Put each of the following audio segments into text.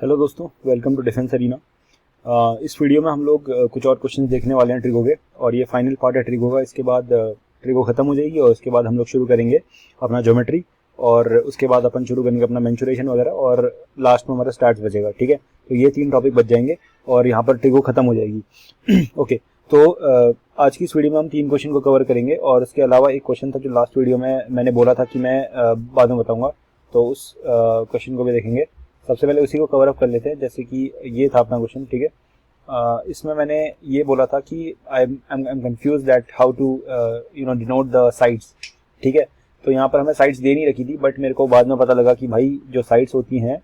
Hello दोस्तों, welcome to defence arena. इस video में हम लोग कुछ और क्वेश्चंस देखने वाले हैं ट्रिगो के, और ये फाइनल पार्ट है ट्रिगो का। इसके बाद ट्रिगो ख़त्म हो जाएगी और उसके बाद हम लोग शुरू करेंगे अपना ज्योमेट्री, और उसके बाद अपन शुरू करेंगे अपना मेंसुरेशन वगैरह, और लास्ट में हमारा स्टार्ट बचेगा। ठीक है, तो ये 3 टॉपिक बच जाएंगे और यहाँ पर ट्रिगो ख़त्म हो जाएगी। ओके, तो आज की इस वीडियो में हम 3 क्वेश्चन को कवर करेंगे, और उसके अलावा एक क्वेश्चन था जो लास्ट वीडियो में मैंने बोला था कि मैं बाद में बताऊँगा, तो उस क्वेश्चन को भी देखेंगे। सबसे पहले उसी को कवर अप कर लेते हैं। जैसे कि ये था अपना क्वेश्चन, ठीक है। इसमें मैंने ये बोला था कि I am confuse that how to denote the sides. ठीक है, तो यहाँ पर हमें साइड्स दे नहीं रखी थी, बट मेरे को बाद में पता लगा कि भाई जो साइड्स होती हैं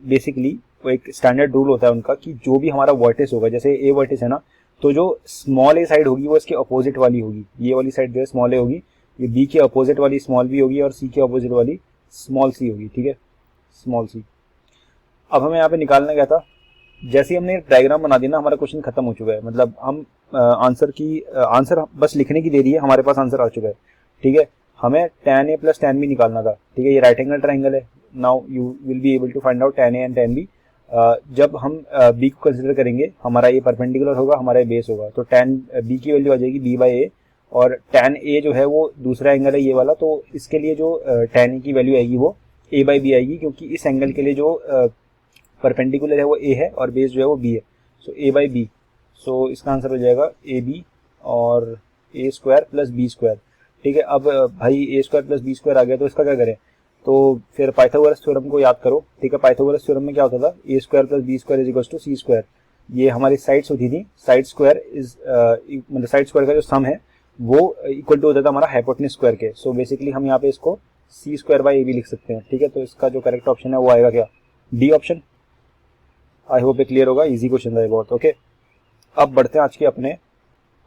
बेसिकली वो एक स्टैंडर्ड रूल होता है उनका, कि जो भी हमारा वर्टिस होगा, जैसे ए वर्टिस है ना, तो जो स्मॉल ए साइड होगी वो इसके अपोजिट वाली होगी। ये वाली साइड जो है स्मॉल ए होगी, ये बी के अपोजिट वाली स्मॉल बी होगी, और सी के अपोजिट वाली स्मॉल सी होगी। ठीक है, स्मॉल सी। अब हमें यहाँ पे निकालना क्या था, जैसे ही हमने डायग्राम बना दिया ना, हमारा क्वेश्चन खत्म हो चुका है। मतलब हम आंसर बस लिखने की देरी है, हमारे पास आंसर आ चुका है। ठीक है, हमें tan a plus tan b निकालना था। ठीक है, ये राइट एंगल ट्राइंगल है। Now you will be able to find out tan a and tan b। जब हम b को कंसिडर करेंगे, हमारा ये परपेंडिकुलर होगा, हमारा बेस होगा, तो tan b की वैल्यू आ जाएगी b बाई a, और tan a जो है वो दूसरा एंगल है ये वाला, तो इसके लिए जो tan a की वैल्यू आएगी वो a बाई b आएगी, क्योंकि इस एंगल के लिए जो परपेंडिकुलर है वो a है और बेस जो है वो b है। So a by b, so इसका आंसर हो जाएगा ए बी और a square plus b square. ठीक है, अब भाई a square plus b square आ गया, तो इसका क्या करें? तो फिर पाइथागोरस थ्योरम को याद करो। ठीक है, पाइथागोरस थ्योरम में क्या होता था, a square plus b square is equals to c square. ये हमारी साइड्स होती थी, साइड स्क्वायर इज मतलब साइड स्क्वायर का जो सम है वो इक्वल टू होता था हमारा हाइपोटेन्यूज स्क्वायर के। सो बेसिकली हम यहाँ पे इसको सी स्क्वायर बाई ए बी लिख सकते हैं। ठीक है, तो इसका जो करेक्ट ऑप्शन है वो आएगा क्या? D option. आई होप ये क्लियर होगा, इजी क्वेश्चन था ये बहुत। ओके, अब बढ़ते हैं आज के अपने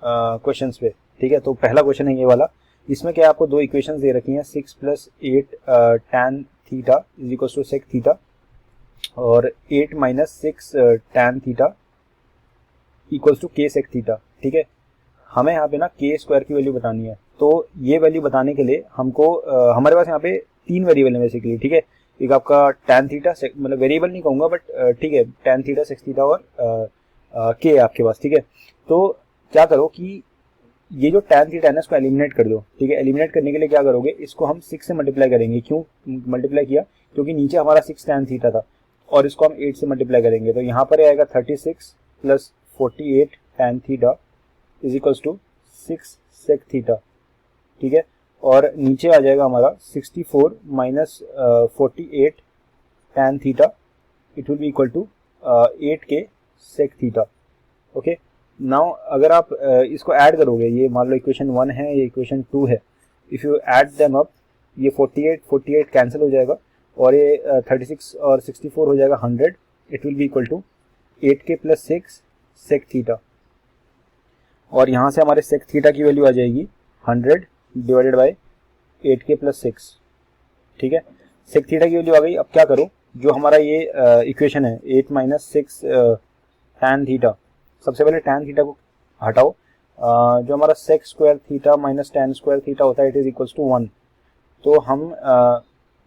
क्वेश्चंस पे। ठीक है, तो पहला क्वेश्चन है ये वाला। इसमें क्या आपको 2 इक्वेशंस दे रखी हैं, 6 plus 8 tan theta is equal to sec theta, और 8 minus 6 tan theta equals to k sec theta. ठीक है, हमें यहाँ पे ना के स्क्वायर की वैल्यू बतानी है। तो ये वैल्यू बताने के लिए हमको हमारे पास यहाँ पे 3 वेरिएबल है बेसिकली। ठीक है, एक आपका tan थीटा, मतलब वेरिएबल नहीं कहूँगा बट ठीक है, tan थीटा, सेक थीटा और के है आपके पास। ठीक है, तो क्या करो कि ये जो tan थीटा है ना, इसको एलिमिनेट कर दो। ठीक है, एलिमिनेट करने के लिए क्या करोगे, इसको हम 6 से मल्टीप्लाई करेंगे। क्यों मल्टीप्लाई किया? क्योंकि नीचे हमारा 6 tan थीटा था, और इसको हम 8 से मल्टीप्लाई करेंगे, तो यहाँ पर आएगा 36 plus 48 tan theta is equals to 6 sec theta. ठीक है, और नीचे आ जाएगा हमारा 64 minus 48 tan theta, it will be equal to 8 k sec theta. Okay, now अगर आप इसको ऐड करोगे, ये मान लो इक्वेशन 1 है, ये इक्वेशन 2 है, if you add them up, ये 48 कैंसिल हो जाएगा, और ये 36 और 64 हो जाएगा 100, it will be equal to 8 k plus 6 sec theta, और यहाँ से हमारे सेक थीटा की वैल्यू आ जाएगी 100 डिवाइडेड बाई 8 के प्लस 6। ठीक है, सेक थीटा की वैल्यू आ गई। अब क्या करो, जो हमारा ये इक्वेशन है 8 माइनस 6 tan थीटा, सबसे पहले tan थीटा को हटाओ। जो हमारा sec square theta minus tan square theta होता है, इट इज इक्वल्स टू 1। तो हम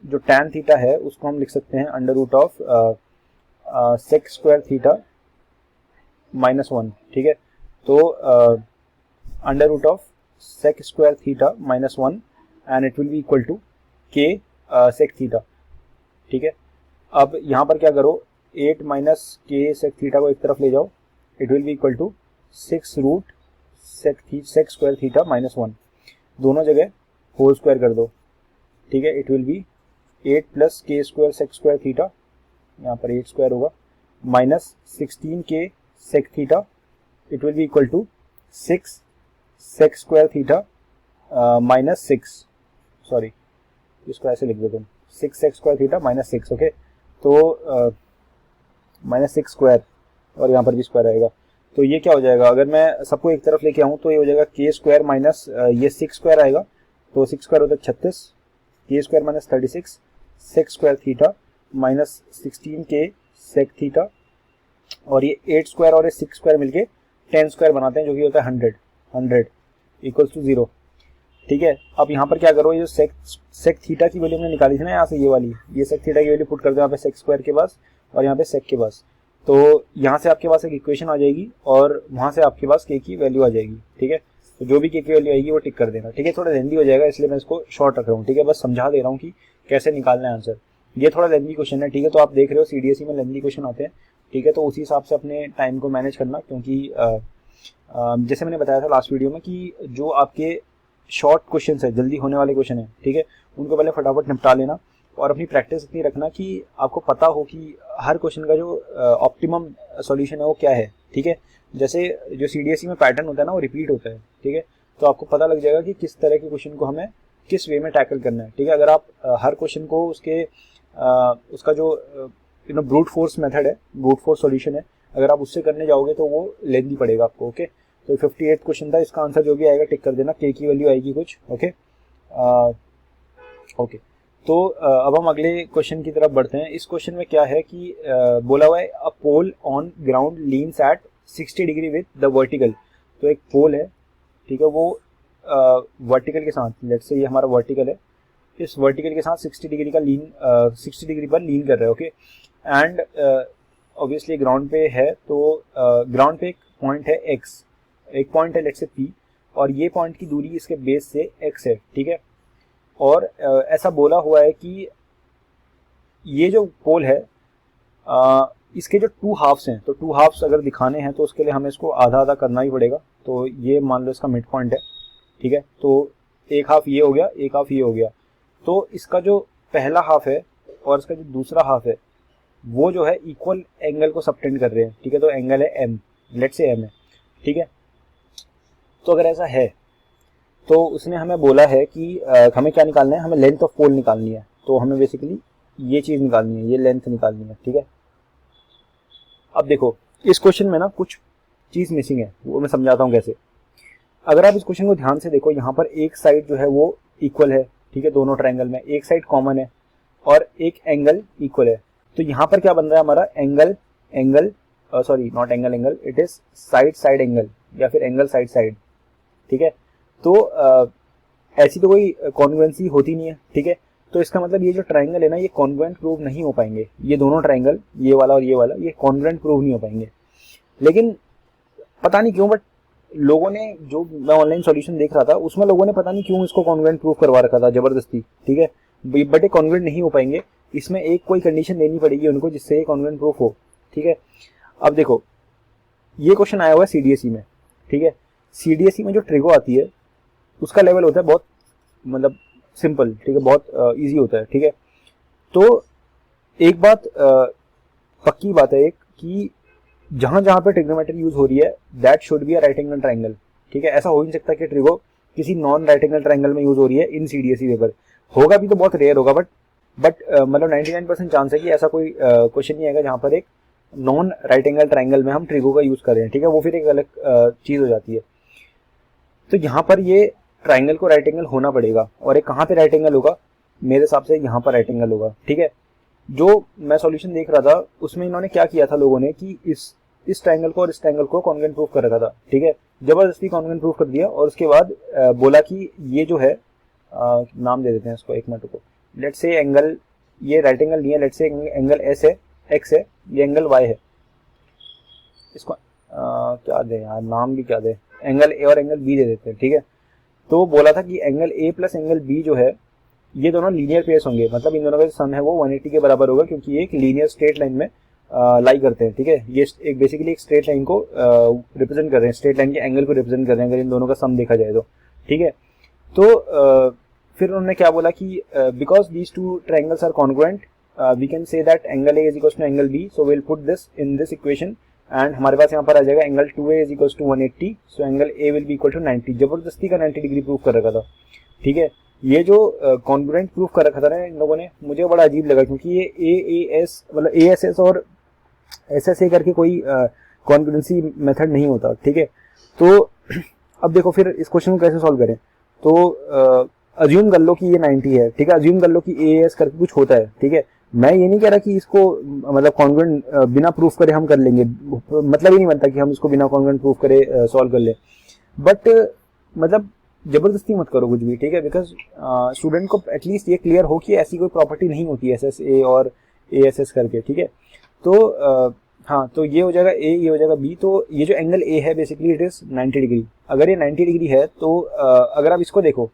जो tan थीटा है उसको हम लिख सकते हैं under root of sec square theta minus 1। ठीक है, तो under root of sec square theta minus 1 and it will be equal to k sec theta. ठीक है, अब यहाँ पर क्या करो, 8 माइनस के सेक थीटा को एक तरफ ले जाओ, it will be equal to 6 root sec square theta minus 1, दोनों जगह होल स्क्वायर कर दो। ठीक है, it will be 8 plus k square sec square theta, यहाँ पर 8 स्क्वायर होगा, minus 16 k sec theta, it will be equal to 6 sec square theta minus 6, sorry इसको ऐसे लिख दो तुम, 6 sec square theta minus 6। Okay, तो माइनस 6 स्क्वायर, और यहाँ पर भी स्क्वायर आएगा, तो ये क्या हो जाएगा, अगर मैं सबको एक तरफ लेके आऊँ तो ये हो जाएगा के स्क्वायर माइनस ये 6 स्क्वायर आएगा, तो 6 स्क्वायर होता है 36, k square minus 36 sec square theta minus 16 k sec theta, और ये 8 स्क्वायर और ये 6 स्क्वायर मिलके 10 स्क्वायर बनाते हैं, जो कि होता है 100 इक्वल्स टू 0। ठीक है, अब यहाँ पर क्या करो, ये जो सेक थीटा की वैल्यू हमने निकाली थी ना यहाँ से, ये वाली, ये सेक थीटा की वैल्यू पुट कर दो यहाँ पे सेक स्क्वायर के पास, और यहाँ पे सेक के पास। तो यहाँ से आपके पास एक इक्वेशन आ जाएगी और वहाँ से आपके पास के की वैल्यू आ जाएगी, ठीक है। तो जो भी के की वैल्यू आएगी वो टिक कर देना, ठीक है। थोड़ा लेंदी हो जाएगा इसलिए मैं इसको शॉर्ट रख रहा हूँ, ठीक है। बस समझा दे रहा हूँ कि कैसे निकालना है आंसर। ये थोड़ा लेंदी क्वेश्चन है, ठीक है। तो आप देख रहे हो सीडीएसई में लेंदी क्वेश्चन आते हैं, ठीक है। तो उसी हिसाब से अपने टाइम को मैनेज करना, क्योंकि जैसे मैंने बताया था लास्ट वीडियो में कि जो आपके शॉर्ट क्वेश्चन है, जल्दी होने वाले क्वेश्चन है, ठीक है, उनको पहले फटाफट निपटा लेना और अपनी प्रैक्टिस इतनी रखना कि आपको पता हो कि हर क्वेश्चन का जो ऑप्टिमम सॉल्यूशन है वो क्या है, ठीक है। जैसे जो सीडीएसई में पैटर्न होता है ना वो रिपीट होता है, ठीक है। तो आपको पता लग जाएगा कि किस तरह के क्वेश्चन को हमें किस वे में टैकल करना है, ठीक है। अगर आप हर क्वेश्चन को उसका जो ब्रूट फोर्स मेथड है, ब्रूट फोर्स सॉल्यूशन है, अगर आप उससे करने जाओगे तो वो लेंदी पड़ेगा आपको, ओके। तो 58 क्वेश्चन था, इसका आंसर जो भी आएगा टिक कर देना, के की वैल्यू आएगी कुछ, ओके। ओके, तो अब हम अगले क्वेश्चन की तरफ बढ़ते हैं। इस क्वेश्चन में क्या है कि बोला हुआ है a pole on ground leans at 60 degree with the vertical. तो एक पोल है, ठीक है, वो वर्टिकल के साथ, लेट्स से ये हमारा वर्टिकल है, इस वर्टिकल के साथ 60 डिग्री का 60 डिग्री पर लीन कर रहा है, ओके। एंड ऑब्वियसली ग्राउंड पे है, तो ग्राउंड पे एक पॉइंट है एक्स, एक पॉइंट है लेट्स से पी, और ये पॉइंट की दूरी इसके बेस से एक्स है, ठीक है। और ऐसा बोला हुआ है कि ये जो पोल है इसके जो 2 हाफ्स हैं, तो 2 हाफ्स अगर दिखाने हैं तो उसके लिए हमें इसको आधा आधा करना ही पड़ेगा। तो ये मान लो इसका मिड पॉइंट है, ठीक है। तो एक हाफ ये हो गया, एक हाफ ये हो गया। तो इसका जो पहला हाफ है और इसका जो दूसरा हाफ है वो जो है इक्वल एंगल को सबटेंड कर रहे हैं, ठीक है। तो एंगल है एम, लेट्स से एम है, ठीक है। तो अगर ऐसा है तो उसने हमें बोला है कि हमें क्या निकालना है, हमें लेंथ ऑफ पोल निकालनी है। तो हमें बेसिकली ये चीज़ निकालनी है, ये लेंथ निकालनी है, ठीक है। अब देखो इस क्वेश्चन में ना कुछ चीज़ मिसिंग है, वो मैं समझाता हूँ कैसे। अगर आप इस क्वेश्चन को ध्यान से देखो, यहाँ पर एक साइड जो है वो इक्वल है, ठीक है, दोनों ट्रायंगल में एक साइड कॉमन है और एक एंगल इक्वल है। तो यहाँ पर क्या बन रहा है हमारा angle sorry naught angle, it is side angle या फिर एंगल साइड, ठीक है। तो ऐसी तो कोई कॉन्ग्रुएंसी होती नहीं है, ठीक है। तो इसका मतलब ये जो ट्रायंगल है ना ये कॉन्ग्रुएंट प्रूव नहीं हो पाएंगे, ये दोनों ट्रायंगल, ये वाला और ये वाला, ये कॉन्ग्रुएंट प्रूव नहीं हो पाएंगे। लेकिन पता नहीं क्यों, बट लोगों ने, जो मैं ऑनलाइन सॉल्यूशन देख रहा था उसमें लोगों ने पता नहीं क्यों इसको कॉन्ग्रुएंट प्रूव करवा रखा था जबरदस्ती, ठीक है। बट ये कॉन्ग्रुएंट नहीं हो पाएंगे, इसमें एक कोई कंडीशन देनी पड़ेगी उनको जिससे ये कॉन्ग्रुएंट प्रूफ हो, ठीक है। अब देखो ये क्वेश्चन आया हुआ है सीडीएसई में, ठीक है। सीडीएसई में जो ट्रिगो आती है उसका लेवल होता है बहुत मतलब सिंपल, ठीक है, बहुत इजी होता है, ठीक है। तो एक बात पक्की बात है एक कि जहां जहां पे ट्रिग्नोमेट्री यूज हो रही है that should be a right angle triangle, ठीक है। ऐसा हो ही नहीं सकता कि ट्रिगो किसी नॉन राइट एंगल ट्रायंगल में यूज हो रही है इन सीडीएसई पेपर। होगा भी तो बहुत रेयर होगा, बट मतलब 99% चांस है कि ऐसा कोई क्वेश्चन नहीं आएगा जहां पर एक नॉन राइट एंगल ट्रायंगल में हम ट्रिगो का यूज कर रहे हैं, ठीक है। वो फिर एक अलग चीज हो जाती है। तो यहाँ पर ये ट्रायंगल को राइट एंगल होना पड़ेगा, और एक कहाँ पे राइट एंगल होगा, मेरे हिसाब से यहाँ पर राइट एंगल होगा, ठीक है। जो मैं सॉल्यूशन देख रहा था उसमें इन्होंने क्या किया था लोगों ने कि इस ट्रायंगल को और इस ट्रायंगल को कॉन्ग्रुएंट प्रूफ कर रखा था, ठीक है, जबरदस्ती कॉन्ग्रुएंट प्रूफ कर दिया। और उसके बाद बोला कि ये जो है नाम दे देते हैं इसको, एक मिनट को, लेट्स से एंगल, ये राइट एंगल नहीं है, लेट्स से एंगल एस है, एक्स है, ये एंगल वाई है, इसको क्या दे यार, नाम भी क्या दे, एंगल ए और एंगल बी दे देते हैं, ठीक है। तो बोला था कि angle a plus angle b जो है ये दोनों लीनियर पेयर्स होंगे, मतलब इन दोनों का जो सम है वो 180 के बराबर होगा, क्योंकि ये एक लीनियर स्ट्रेट लाइन में लाई करते हैं, ठीक है। ये एक बेसिकली एक स्ट्रेट लाइन को रिप्रेजेंट कर रहे हैं, स्ट्रेट लाइन के एंगल को रिप्रेजेंट कर रहे हैं अगर इन दोनों का सम देखा जाए तो, ठीक है। तो फिर उन्होंने क्या बोला कि because these two triangles are congruent we can say that angle a is equals to angle b, so will put this in this equation and हमारे पास यहाँ पर आ जाएगा angle 2a is equals to 180, so angle a will be equal to 90। जबरदस्ती का 90 degree proof कर रखा था, ठीक है। ये जो कॉन्ग्रुएंट प्रूफ कर रखा था ना इन लोगों ने, मुझे बड़ा अजीब लगा, क्योंकि ये AAS मतलब ASS और SSA करके कोई कॉन्ग्रुएंसी मेथड नहीं होता, ठीक है। तो अब देखो फिर इस क्वेश्चन को कैसे सॉल्व करें। तो अज्यूम कर लो कि ये 90 है, ठीक है, अज्यूम कर लो कि AAS करके कुछ होता है, ठीक है। मैं ये नहीं कह रहा कि इसको मतलब कॉन्ग्रुएंट बिना प्रूफ करे हम कर लेंगे, मतलब ही नहीं बनता कि हम इसको बिना कॉन्ग्रुएंट प्रूफ करे सॉल्व कर लें, बट मतलब जबरदस्ती मत करो कुछ भी, ठीक है। बिकॉज स्टूडेंट को एटलीस्ट ये क्लियर हो कि ऐसी कोई प्रॉपर्टी नहीं होती SSA और ASS करके, ठीक है। तो हाँ, तो ये हो जाएगा ए, ये हो जाएगा बी। तो ये जो एंगल ए है बेसिकली इट इज़ 90 डिग्री। अगर ये 90 डिग्री है तो अगर आप इसको देखो,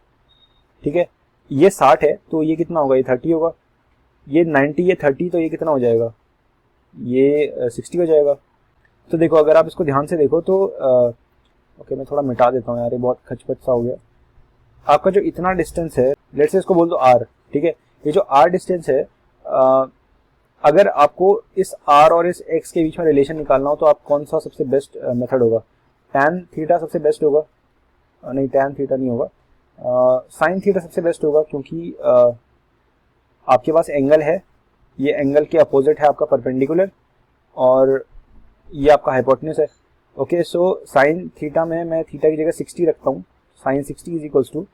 ठीक है, ये 60 है तो ये कितना होगा, ये 30 होगा। ये 90, ये 30, तो ये कितना हो जाएगा, ये 60 हो जाएगा। तो देखो अगर आप इसको ध्यान से देखो तो ओके मैं थोड़ा मिटा देता हूँ यार, ये बहुत खचपच सा हो गया। आपका जो इतना डिस्टेंस है, लेट्स से इसको बोल दो आर, ठीक है, ये जो आर डिस्टेंस है, अगर आपको इस आर और इस एक्स के बीच में रिलेशन निकालना हो तो आप कौन सा सबसे बेस्ट मेथड होगा? टैन थीटा सबसे बेस्ट होगा? नहीं, टैन थीटा नहीं होगा, साइन थीटा सबसे बेस्ट होगा, क्योंकि आपके पास एंगल है, ये एंगल के अपोजिट है आपका परपेंडिकुलर, और ये आपका हाइपोटेन्यूस है। ओके, सो साइन थीटा में मैं थीटा की जगह 60 रखता हूँ। Sine 60 is equals to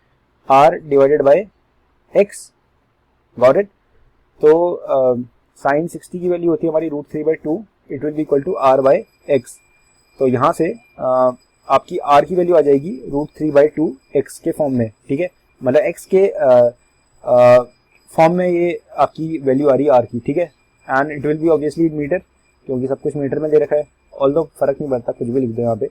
r divided by x. Got it? तो साइन 60 की वैल्यू होती है हमारी √3/2, it will be equal to r by x. तो यहाँ से आपकी आर की वैल्यू आ जाएगी √3/2 एक्स के फॉर्म में, ठीक है, मतलब एक्स के फॉर्म में ये आपकी वैल्यू आ रही है आर की, ठीक है। And it will be obviously meter, क्योंकि सब कुछ मीटर में दे रखा है, ऑल्दो फर्क नहीं पड़ता, कुछ भी लिख दो यहाँ पे।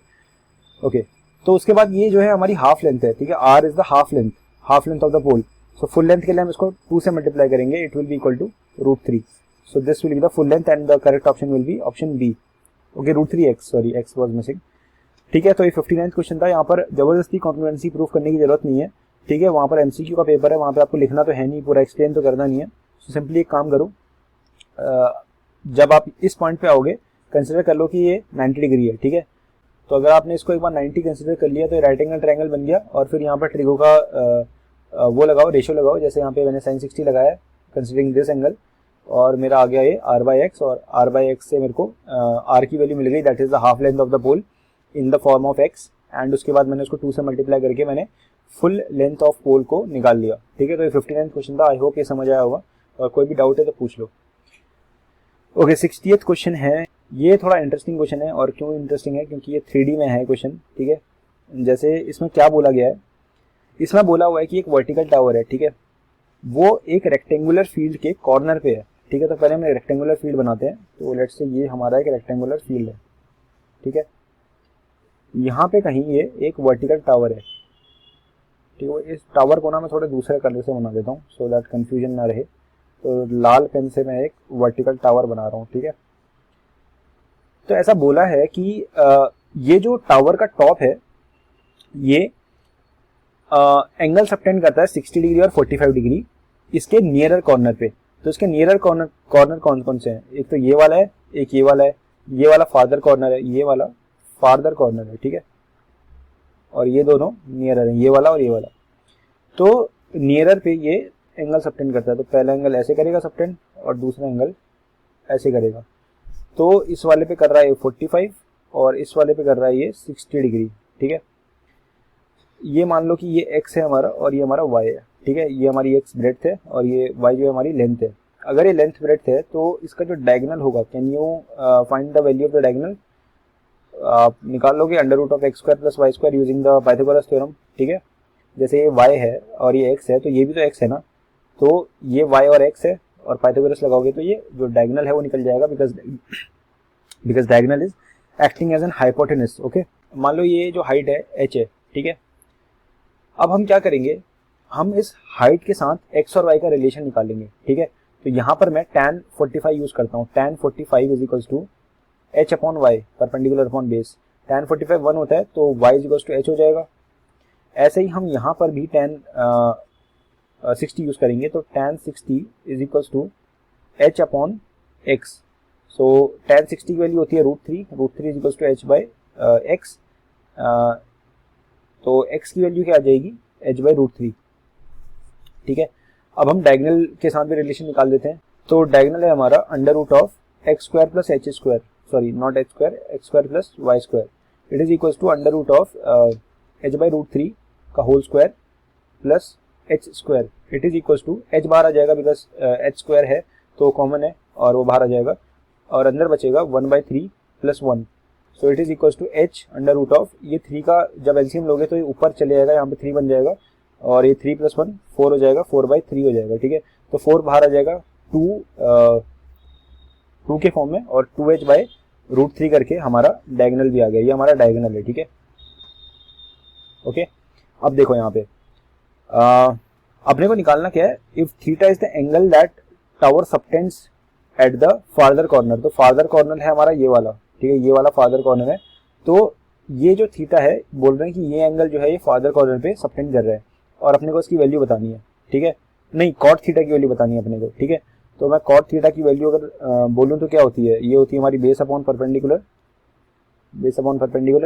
ओके, तो उसके बाद ये जो है हमारी हाफ लेंथ है, ठीक है, r is the half length of the pole. So full length के लिए हम इसको 2 से मल्टीप्लाई करेंगे, it will be equal to √3। So this will be the full length and the correct option will be option b. Okay, √3x, sorry x was missing, ठीक है। तो ये 59th क्वेश्चन था। यहाँ पर जबरदस्ती कॉन्ग्रुएंसी प्रूफ करने की जरूरत नहीं है, ठीक है, वहाँ पर MCQ का पेपर है, वहाँ पे आपको लिखना तो है नहीं, पूरा एक्सप्लेन तो करना नहीं है। सो सिंपली एक काम करो, जब आप इस पॉइंट पे आओगे कंसिडर कर लो कि ये 90 डिग्री है, ठीक है। तो अगर आपने इसको एक बार 90 कंसिडर कर लिया तो ये राइट एंगल ट्रायंगल बन गया, और फिर यहाँ पर ट्रिगो का वो लगाओ, रेशियो लगाओ, जैसे यहाँ पे मैंने साइन 60 लगाया कंसिडरिंग दिस एंगल, और मेरा आ गया ये r/x, और r/x से मेरे को r की वैल्यू मिल गई, that is the half length of the pole in the form of x। And उसके बाद मैंने उसको 2 से मल्टीप्लाई करके मैंने फुल लेंथ ऑफ पोल को निकाल लिया, ठीक है। तो ये 59th क्वेश्चन था। आई होप ये समझ आया होगा, और कोई भी डाउट है तो पूछ लो। ओके, 60th क्वेश्चन है। ये थोड़ा इंटरेस्टिंग क्वेश्चन है, और क्यों इंटरेस्टिंग है, क्योंकि ये 3D में है क्वेश्चन, ठीक है। जैसे इसमें क्या बोला गया है, इसमें बोला हुआ है कि एक वर्टिकल टावर है, ठीक है, वो एक रेक्टेंगुलर फील्ड के कॉर्नर पे है, ठीक है। तो पहले हम रेक्टेंगुलर फील्ड बनाते हैं। तो लेट्स से ये हमारा एक रेक्टेंगुलर फील्ड है, ठीक है। यहाँ पे कहीं ये एक वर्टिकल टावर है, ठीक है। इस टावर को ना मैं थोड़े दूसरे कलर से बना देता हूँ सो दैट कंफ्यूजन ना रहे। तो लाल पेन से मैं एक वर्टिकल टावर बना रहा हूँ, ठीक है। तो ऐसा बोला है कि ये जो टावर का टॉप है ये एंगल सबटेंड करता है 60 डिग्री और 45 डिग्री इसके नियरर कॉर्नर पे। तो इसके नियरर कॉर्नर कौन कौन से हैं? एक तो ये वाला है, एक ये वाला है, ये वाला फादर कॉर्नर है, ये वाला फादर कॉर्नर है, ठीक है, और ये दोनों नियरर हैं, ये वाला और ये वाला। तो नियरर पे ये एंगल सबटेंड करता है। तो पहला एंगल ऐसे करेगा सबटेंड, और दूसरा एंगल ऐसे करेगा। तो इस वाले पे कर रहा है 45, और इस वाले पे कर रहा है ये 60 डिग्री, ठीक है। ये मान लो कि ये x है हमारा, और ये हमारा y है, ठीक है। ये हमारी x ब्रेड्थ है, और ये y जो है हमारी लेंथ है। अगर ये लेंथ ब्रेड्थ है तो इसका जो डायगोनल होगा, can you find the value of the diagonal? आप निकाल लोगे √(x² + y² using the Pythagoras theorem, ठीक है। जैसे ये y है और ये x है, तो ये भी तो x है ना, तो ये y और x है, और पाइथागोरस लगाओगे तो ये जो डायगोनल है वो निकल जाएगा, because diagonal is acting as an hypotenuse. Okay, मान लो ये जो हाइट है h है, ठीक है। अब हम क्या करेंगे, हम इस हाइट के साथ x और y का रिलेशन निकालेंगे, ठीक है। तो यहाँ पर मैं tan 45 यूज करता हूँ। tan 45 is equals to h/y perpendicular upon base. tan 45 1 होता है, तो y is equals to h हो जाएगा। ऐसे ही हम यहाँ पर भी tan 60 यूज करेंगे, तो tan 60 is equals to h/x। So tan 60 की वैल्यू होती है √3 इज इक्वल्स टू h/x। तो x की वैल्यू क्या आ जाएगी, h/√3, ठीक है। अब हम डायगोनल के साथ भी रिलेशन निकाल देते हैं। तो डायगोनल है हमारा √(x² + h²), sorry not h², x² + y², it is equals to h/√3 का whole square plus h², it is equals to h बाहर आ जाएगा, बिकॉज h² है तो कॉमन है और वो बाहर आ जाएगा, और अंदर बचेगा 1/3 + 1। So it is equals to h ये 3 का जब एलसीएम लोगे तो ये ऊपर चले जाएगा, यहाँ पे 3 बन जाएगा, और ये 3 + 1 4 हो जाएगा, 4/3 हो जाएगा, ठीक है। तो 4 बाहर आ जाएगा, 2 के फॉर्म में, और 2h/√3 करके हमारा डायगोनल भी आ गया, ये हमारा डायगोनल है, ठीक है। ओके, अब देखो यहाँ पे अपने को निकालना क्या है, if theta is the angle that tower subtends at the farther corner. तो फार्दर कॉर्नर है हमारा ये वाला, ठीक है, ये वाला फार्दर कॉर्नर है। तो ये जो थीटा है, बोल रहे हैं कि ये एंगल जो है ये फार्दर कॉर्नर पे सबटेंड कर रहा है, और अपने को इसकी वैल्यू बतानी है, ठीक है, नहीं कॉट थीटा की वैल्यू बतानी है अपने को, ठीक है। तो मैं कॉट थीटा की वैल्यू अगर बोलूँ तो क्या होती है, ये होती है हमारी base upon perpendicular,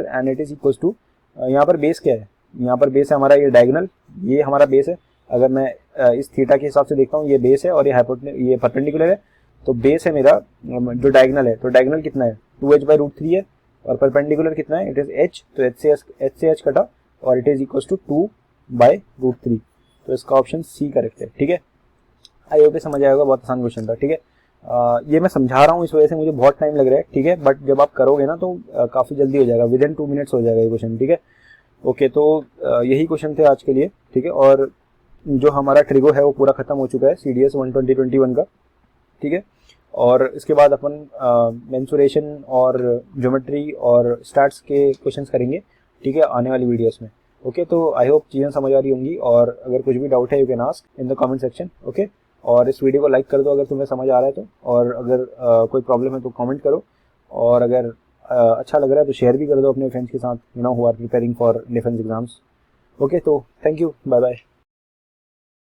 and it is equal to, यहाँ पर बेस क्या है, यहाँ पर बेस है हमारा ये डायगोनल, ये हमारा बेस है। अगर मैं इस थीटा के हिसाब से देखता हूँ, ये बेस है और ये परपेंडिकुलर है। तो बेस है मेरा जो डायगोनल है, तो डायगोनल कितना है, 2h/√3 है, और परपेंडिकुलर कितना है, इट इज h, तो h से h कटा, और इट इज इक्वल टू 2/√3। तो इसका ऑप्शन सी करेक्ट है, ठीक है। आई होप समझ आएगा, बहुत आसान क्वेश्चन था, ठीक है। ये मैं समझा रहा हूँ इस वजह से मुझे बहुत टाइम लग रहा है, ठीक है, बट जब आप करोगे ना तो काफ़ी जल्दी हो जाएगा, विद इन 2 मिनट्स हो जाएगा ये क्वेश्चन, ठीक है। ओके, तो यही क्वेश्चन थे आज के लिए, ठीक है। और जो हमारा ट्रिगो है वो पूरा खत्म हो चुका है, CDS 120/21 का, ठीक है। और इसके बाद अपन मेंसुरेशन और ज्योमेट्री और स्टैट्स के क्वेश्चंस करेंगे, ठीक है, आने वाली वीडियोस में। ओके, तो आई होप चीज़ें समझ आ रही होंगी, और अगर कुछ भी डाउट है you can ask in the comment section, okay. और इस वीडियो को लाइक कर दो अगर तुम्हें समझ आ रहा है तो, और अगर कोई प्रॉब्लम है तो कमेंट करो, और अगर अच्छा लग रहा है तो शेयर भी कर दो अपने फ्रेंड्स के साथ, who are preparing for defence exams. Okay, तो थैंक यू, बाय बाय।